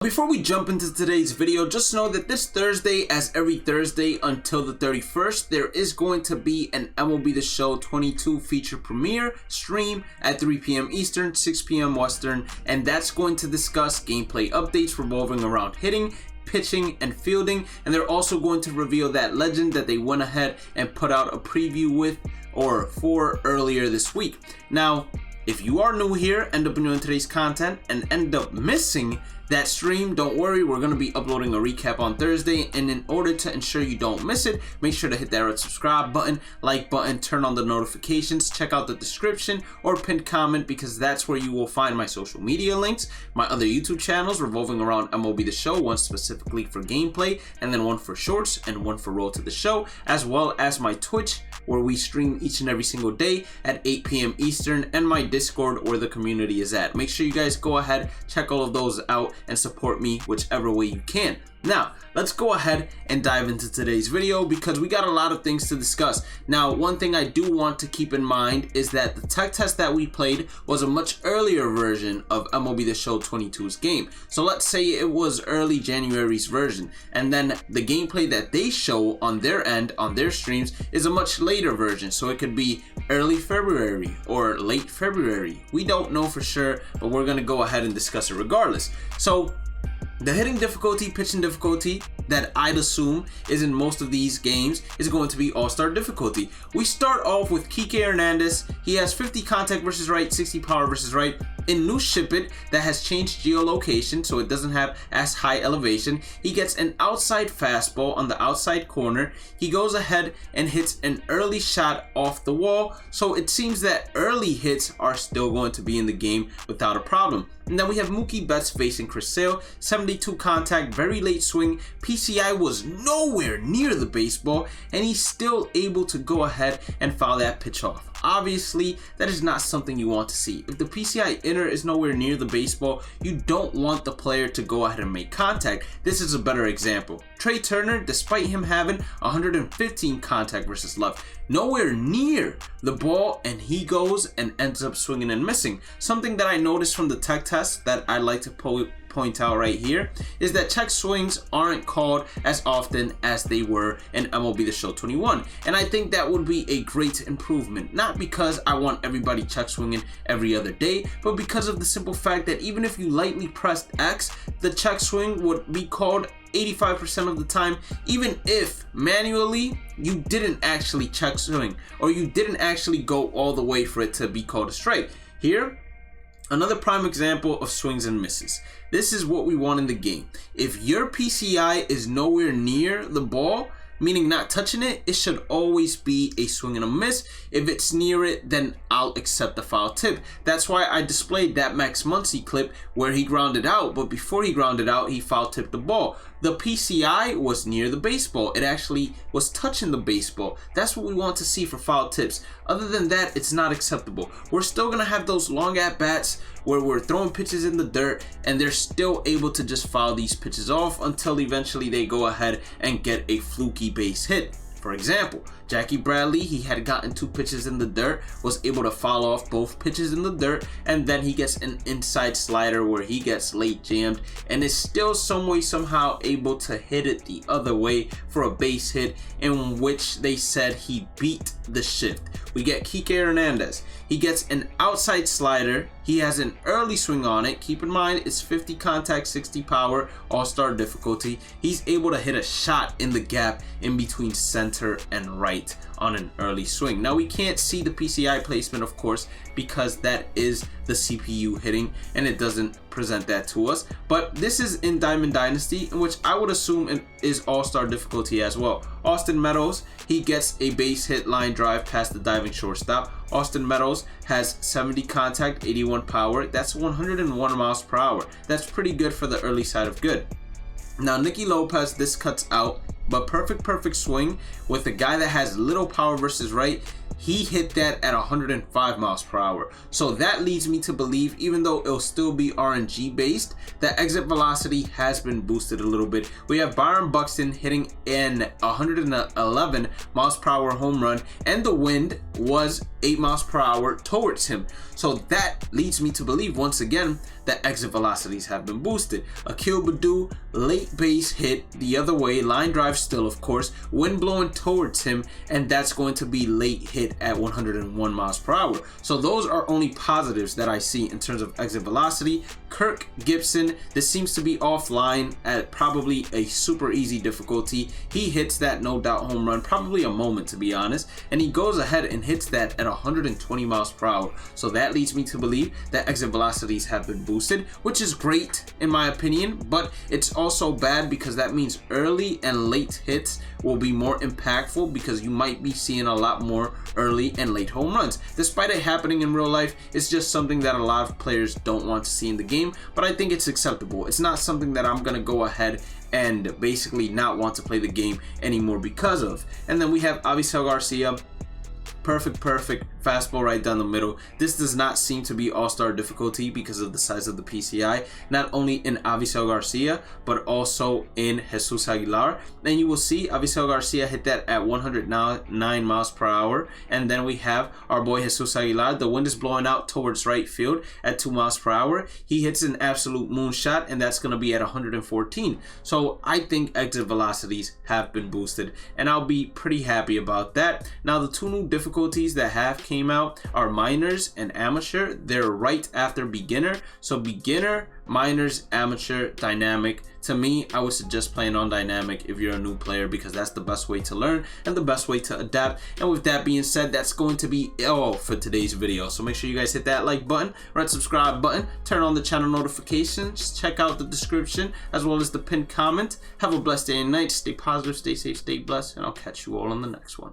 Before we jump into today's video, just know that this Thursday, as every Thursday until the 31st, there is going to be an MLB The Show 22 feature premiere stream at 3 p.m. Eastern, 6 p.m. Western, and that's going to discuss gameplay updates revolving around hitting, pitching, and fielding. And they're also going to reveal that legend that they went ahead and put out a preview with or for earlier this week. Now, if you are new here, end up enjoying today's content, and end up missing that stream, don't worry, we're going to be uploading a recap on Thursday, and in order to ensure you don't miss it, make sure to hit that red subscribe button, like button, turn on the notifications, check out the description or pinned comment, because that's where you will find my social media links, my other YouTube channels revolving around MLB The Show, one specifically for gameplay, and then one for shorts, and one for Road to the Show, as well as my Twitch, where we stream each and every single day at 8 p.m. Eastern, and my Discord, where the community is at. Make sure you guys go ahead, check all of those out, and support me whichever way you can. Now, let's go ahead and dive into today's video, because we got a lot of things to discuss. Now, one thing I do want to keep in mind is that the tech test that we played was a much earlier version of MLB The Show 22's game. So let's say it was early January's version, and then the gameplay that they show on their end, on their streams, is a much later version. So it could be early February or late February. We don't know for sure, but we're gonna go ahead and discuss it regardless. So the hitting difficulty, pitching difficulty that I'd assume is in most of these games is going to be all-star difficulty. We start off with Kike Hernandez. He has 50 contact versus right, 60 power versus right. In new Ship It, that has changed geolocation, so it doesn't have as high elevation. He gets an outside fastball on the outside corner. He goes ahead and hits an early shot off the wall, so it seems that early hits are still going to be in the game without a problem. And then we have Mookie Betts facing Chris Sale, 72 contact, very late swing. PCI was nowhere near the baseball, and he's still able to go ahead and foul that pitch off. Obviously, that is not something you want to see. If the PCI inner is nowhere near the baseball, you don't want the player to go ahead and make contact. This is a better example. Trey Turner, despite him having 115 contact versus left, nowhere near the ball, and he goes and ends up swinging and missing. Something that I noticed from the tech test that I'd like to point out right here is that check swings aren't called as often as they were in MLB The Show 21, and I think that would be a great improvement. Not because I want everybody check swinging every other day, but because of the simple fact that even if you lightly pressed X, the check swing would be called 85% of the time, even if manually you didn't actually check swing, or you didn't actually go all the way for it to be called a strike. Here, another prime example of swings and misses. This is what we want in the game. If your PCI is nowhere near the ball, meaning not touching it, it should always be a swing and a miss. If it's near it, then I'll accept the foul tip. That's why I displayed that Max Muncy clip where he grounded out, but before he grounded out, he foul tipped the ball. The PCI was near the baseball. It actually was touching the baseball. That's what we want to see for foul tips. Other than that, it's not acceptable. We're still gonna have those long at bats where we're throwing pitches in the dirt, and they're still able to just foul these pitches off until eventually they go ahead and get a fluky base hit. For example, Jackie Bradley, he had gotten 2 pitches in the dirt, was able to foul off both pitches in the dirt, and then he gets an inside slider where he gets late jammed and is still some way somehow able to hit it the other way for a base hit, in which they said he beat the shift. We get Kike Hernandez. He gets an outside slider. He has an early swing on it. Keep in mind, it's 50 contact, 60 power, all-star difficulty. He's able to hit a shot in the gap in between center and right on an early swing. Now, we can't see the PCI placement, of course, because that is the CPU hitting, and it doesn't present that to us. But this is in Diamond Dynasty, in which I would assume is all-star difficulty as well. Austin Meadows, he gets a base hit line drive past the diving shortstop. Austin Meadows has 70 contact, 81 power. That's 101 miles per hour. That's pretty good for the early side of good. Now, Nicky Lopez, this cuts out, but perfect swing with a guy that has little power versus right. He hit that at 105 miles per hour. So that leads me to believe, even though it'll still be RNG based, that exit velocity has been boosted a little bit. We have Byron Buxton hitting an 111 miles per hour home run, and the wind was 8 miles per hour towards him. So that leads me to believe once again that exit velocities have been boosted. Akil Baddoo, late base hit the other way, line drive still of course, wind blowing towards him, and that's going to be late hit at 101 miles per hour. So those are only positives that I see in terms of exit velocity. Kirk Gibson, this seems to be offline at probably a super easy difficulty. He hits that no doubt home run, probably a moment to be honest, and he goes ahead and hits that at 120 miles per hour. So that leads me to believe that exit velocities have been boosted, which is great in my opinion, but it's also bad because that means early and late hits will be more impactful because you might be seeing a lot more early and late home runs. Despite it happening in real life, it's just something that a lot of players don't want to see in the game, but I think it's acceptable. It's not something that I'm gonna go ahead and basically not want to play the game anymore because of. And then we have Avisail Garcia. Perfect fastball right down the middle. This does not seem to be all-star difficulty because of the size of the PCI, not only in Avisail Garcia but also in Jesus Aguilar. And you will see Avisail Garcia hit that at 109 miles per hour, and then we have our boy Jesus Aguilar. The wind is blowing out towards right field at 2 miles per hour. He hits an absolute moonshot, and that's going to be at 114. So I think exit velocities have been boosted, and I'll be pretty happy about that. Now the two new difficulties that have came out are minors and amateur. They're right after beginner. So beginner, minors, amateur, dynamic. To me, I would suggest playing on dynamic if you're a new player because that's the best way to learn and the best way to adapt. And with that being said, that's going to be all for today's video. So make sure you guys hit that like button, red subscribe button, turn on the channel notifications, check out the description as well as the pinned comment. Have a blessed day and night. Stay positive, stay safe, stay blessed, and I'll catch you all on the next one.